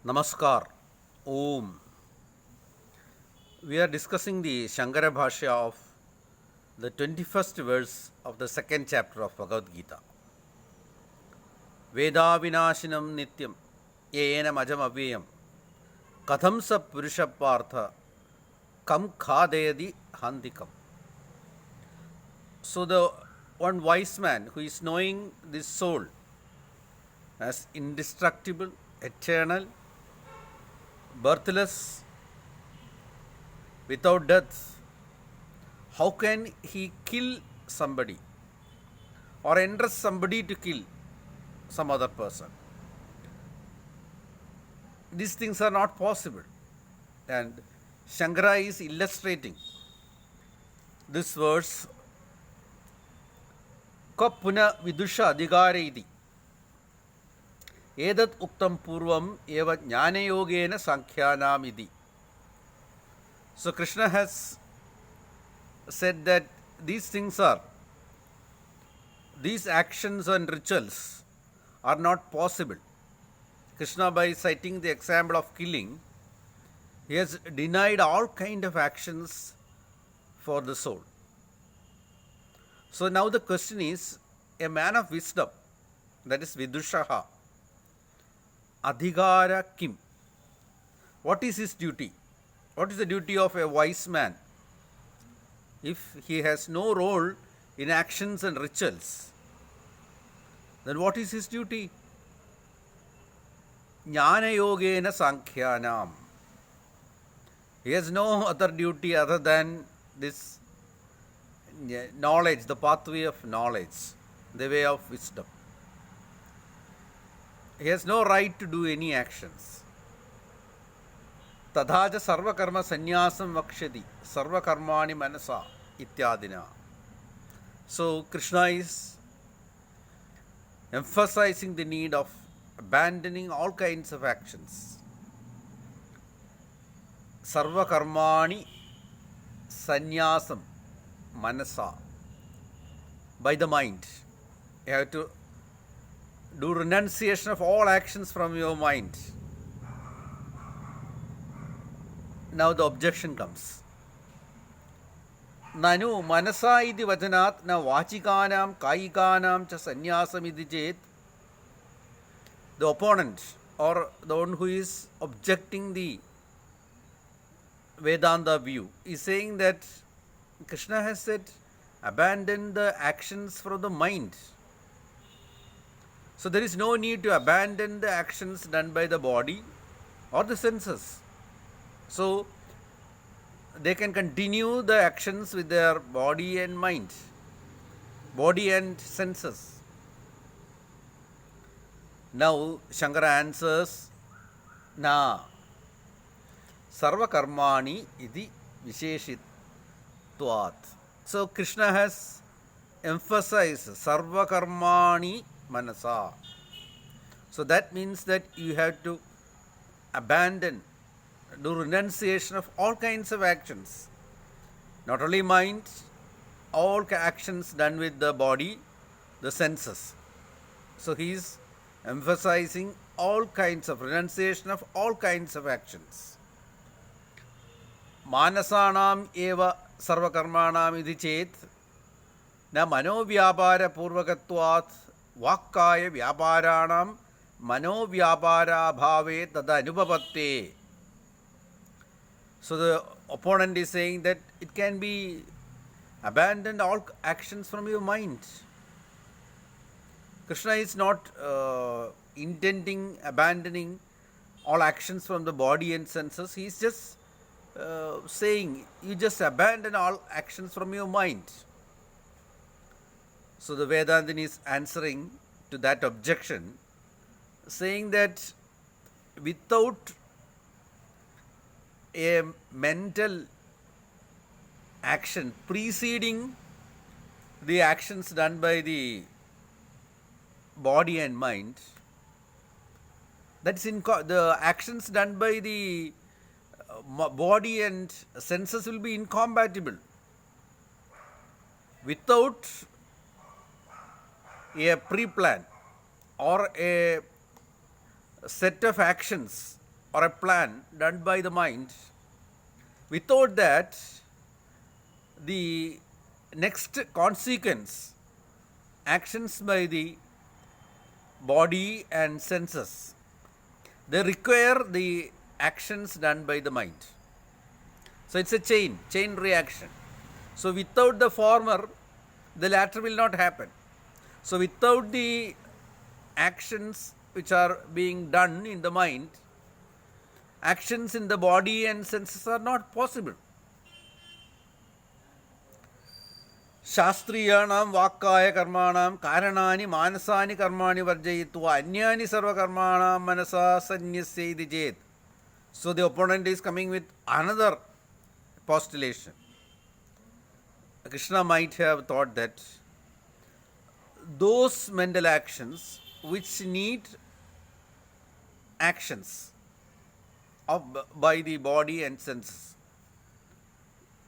Namaskar. Om. We are discussing the Shankara Bhashya of the 21st verse of the second chapter of Bhagavad Gita. Veda vinashinam nityam yena majam avyayam katham sa purusha partha kam khadayadi handikam. So the one wise man who is knowing this soul as indestructible, eternal, birthless, without death, how can he kill somebody or entrust somebody to kill some other person? These things are not possible. And Shankara is illustrating this verse Kapuna vidusha adhigare iti edat uktam purvam eva jnana yogena sankhyanam iti. So Krishna has said that these actions and rituals are not possible. Krishna, by citing the example of killing, he has denied all kind of actions for the soul. So now the question is, a man of wisdom, that is Vidushaha, Adhigara Kim, what is his duty? What is the duty of a wise man? If he has no role in actions and rituals, then what is his duty? Jnana yogena sankhyanam. He has no other duty other than this knowledge, the pathway of knowledge, the way of wisdom. He has no right to do any actions. Tadhaja sarva karma sannyasam vakshati sarva karmani manasa ityadina. So Krishna is emphasizing the need of abandoning all kinds of actions. Sarva karmani sannyasam manasa, by the mind. You have to do renunciation of all actions from your mind. Now the objection comes. Nanu manasa iti vajanat na vachikanam kayikanam cha sannyasam iti chet. The opponent or the one who is objecting the Vedanta view is saying that Krishna has said abandon the actions from the mind. So there is no need to abandon the actions done by the body or the senses. So they can continue the actions with their body and mind, body and senses. Now Shankara answers, na sarva karmani iti visheshitvat. So Krishna has emphasized sarva karmani manasa. So that means that you have to abandon, do renunciation of all kinds of actions. Not only mind, all actions done with the body, the senses. So he is emphasizing all kinds of renunciation of all kinds of actions. Manasanam eva sarvakarmanam iti chet na manovyapara purvakatvat vakkaya vyaparanam manovyapara bhave tada anubhavatte. So the opponent is saying that it can be abandoned all actions from your mind. Krishna is not intending abandoning all actions from the body and senses. He is just saying you just abandon all actions from your mind. So the Vedantin is answering to that objection, saying that without a mental action preceding the actions done by the body and mind, that's the actions done by the body and senses will be incompatible. Without a pre-plan or a set of actions or a plan done by the mind, without that, the next consequence, actions by the body and senses, they require the actions done by the mind. So it's a chain reaction. So without the former, the latter will not happen. So without the actions which are being done in the mind, actions in the body and senses are not possible. शास्त्रीयाणां वाक्काय कर्माणां कारणानि मानसानि कर्माणि वर्जयित्वा अन्यानि सर्वकर्माणां मनसा संन्यस्येति चेत्. So the opponent is coming with another postulation. Krishna might have thought that those mental actions which need actions by the body and senses,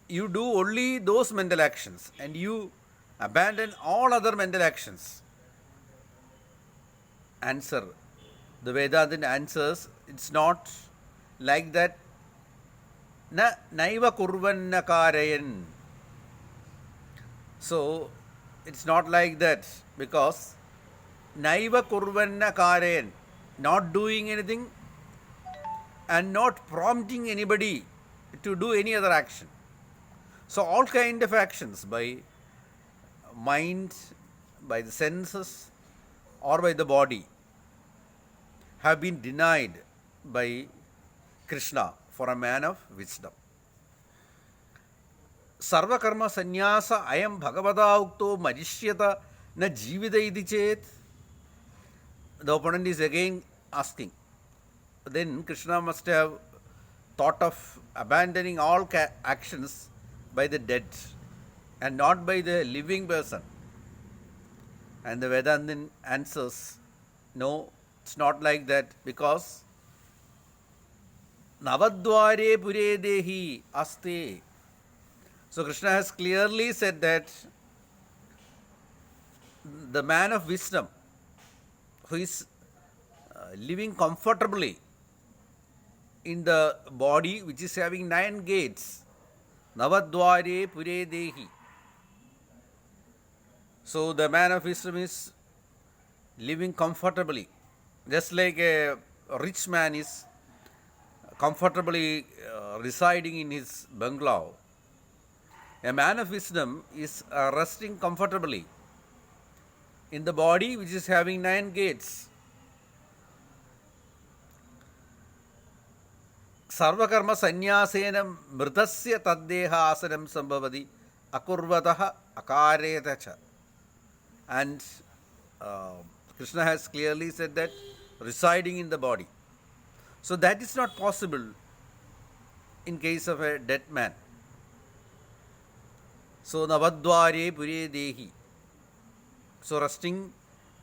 you do only those mental actions and you abandon all other mental actions. Answer. The Vedantin answers, it's not like that. Na naiva kurvanna karayan. So it's not like that, because naiva kurvanna karayan, not doing anything and not prompting anybody to do any other action. So all kind of actions by mind, by the senses or by the body have been denied by Krishna for a man of wisdom. Sarva karma sannyasa ayam bhagavata ukto marishyata na jivita iti chet. The opponent is again asking. Then Krishna must have thought of abandoning all actions by the dead and not by the living person. And the Vedantin answers, no, it's not like that, because Navadware pure dehi aste. So Krishna has clearly said that the man of wisdom who is living comfortably in the body which is having 9 gates, Navadware pure dehi. So the man of wisdom is living comfortably, just like a rich man is comfortably residing in his bungalow. A man of wisdom is resting comfortably in the body which is having 9 gates. Sarvakarma sannyasena mritasya taddeha asanam sambhavati akurvataha akaretha. And Krishna has clearly said that residing in the body. So that is not possible in case of a dead man. So Navadware pure dehi. So resting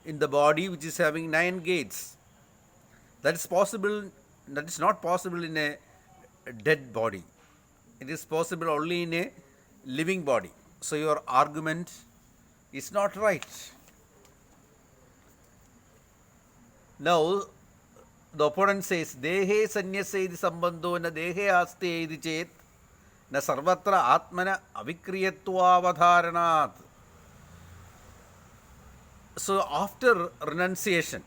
in the body which is having 9 gates. That is possible. That is not possible in a dead body. It is possible only in a living body. So your argument is not right. Now the opponent says, Dehe sanyasya iti sambandho na dehe aste iti chet na sarvatra atmana avikriyatva avadharanat. So after renunciation,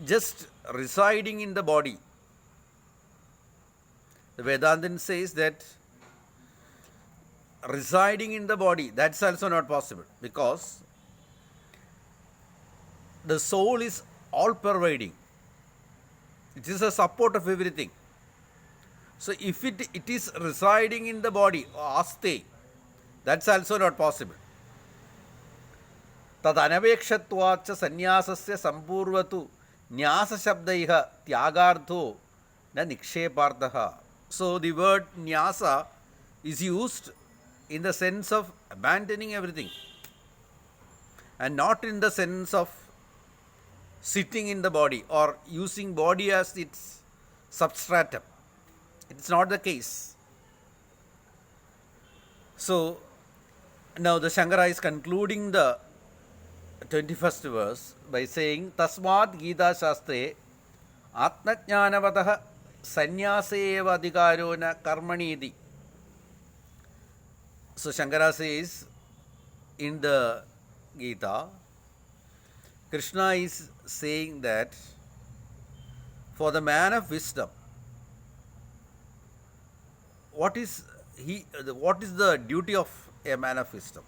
just residing in the body, the Vedantin says that residing in the body, that's also not possible, because the soul is all pervading. It is a support of everything. So if it is residing in the body, aste, that's also not possible. Tad anavekshatvacha sannyasasya sampurvatu nyasa shabdaiha tyagartho na niksheparthaha. So the word nyasa is used in the sense of abandoning everything and not in the sense of sitting in the body or using body as its substratum. It's not the case. So now the Shankara is concluding the 21st verse by saying, Tasmat Gita Shastre Atmajnanavatah sannyaseva adhikaro na karmanidi. So Shankara says in the Gita, Krishna is saying that for the man of wisdom, what is the duty of a man of wisdom?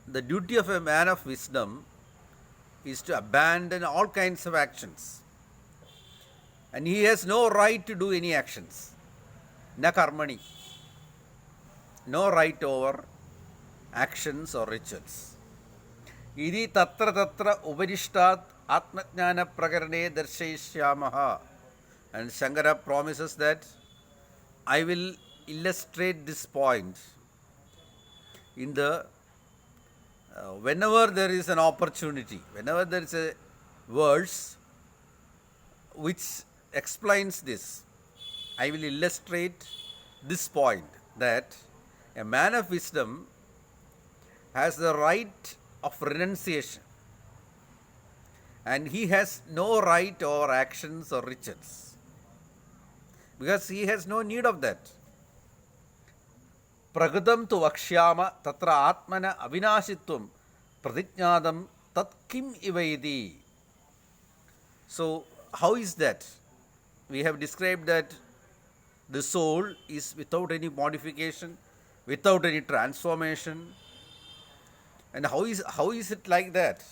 The duty of a man of wisdom is to abandon all kinds of actions. And he has no right to do any actions. Na karmani. No right over actions or rituals. Iti tatra tatra uparishtat atmajnana prakarane darshayishyamaha. And Shankara promises that I will illustrate this point in the whenever there is an opportunity, whenever there is a verse which explains this, I will illustrate this point that a man of wisdom has the right of renunciation and he has no right over actions or rituals because he has no need of that. Prakritam tu vakshyama tatra atmana avinashitvam pratijnadam tat kim ivaidi. So how is that? We have described that the soul is without any modification, without any transformation. And how is it like that?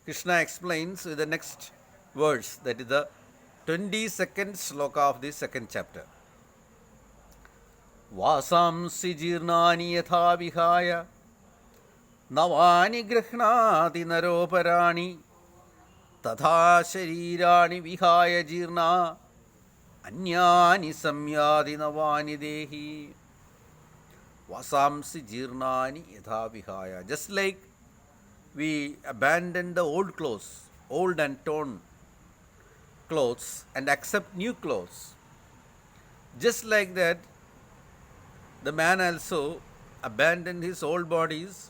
Krishna explains with the next verse, that is the 22nd sloka of the second chapter. Vasamsi jirnani yatha vihaya navani grihnati naroparani तथा शरीराणि विहाय जीर्णा अन्यानि संयाति नवानि देहि. Vasamsi jirnani yatha vihaya. Just like we abandon the old clothes, old and torn clothes, and accept new clothes, just like that the man also abandoned his old bodies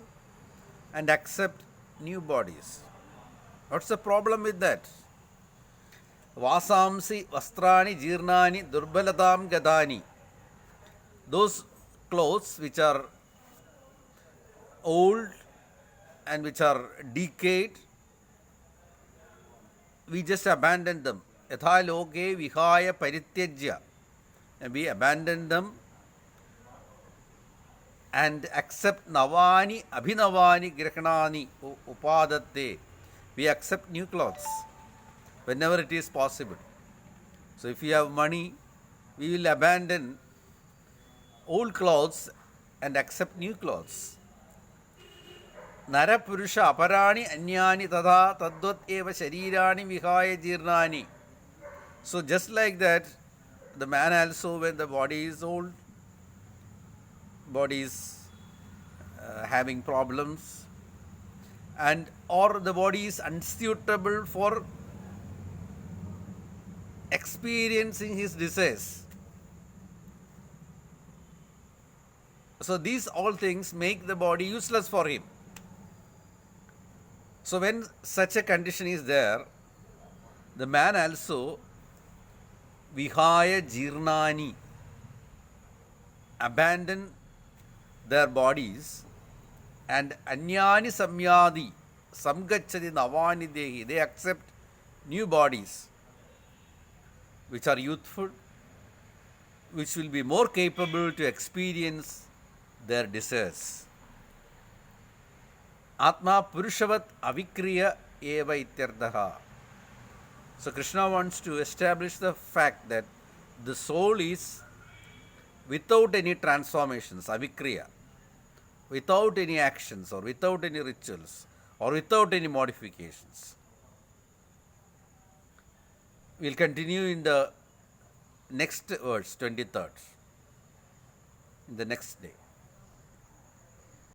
and accept new bodies. What's the problem with that? Vasamsi vastrani jirnani durbalatam gadani. Those clothes which are old and which are decayed, we just abandon them. Yatha loke vihaya parityajya. And we abandon them and accept navani abhinavani grihnani upadatte. We accept new clothes whenever it is possible. So if we have money, we will abandon old clothes and accept new clothes. Nara purusha aparani anyani tadha tadvat eva sharirani vihaya jirnani. So just like that, the man also, when the body is old, body is having problems, and or the body is unsuitable for experiencing his desires. So these all things make the body useless for him. So when such a condition is there, the man also vihaya jirnani, abandon their bodies, and anyani samyadi samgachati navani dehi, they accept new bodies which are youthful, which will be more capable to experience their desires. Atma purushavat avikriya eva ityarthaha. So Krishna wants to establish the fact that the soul is without any transformations, avikriya, without any actions or without any rituals or without any modifications. We will continue in the next verse, 23rd, in the next day.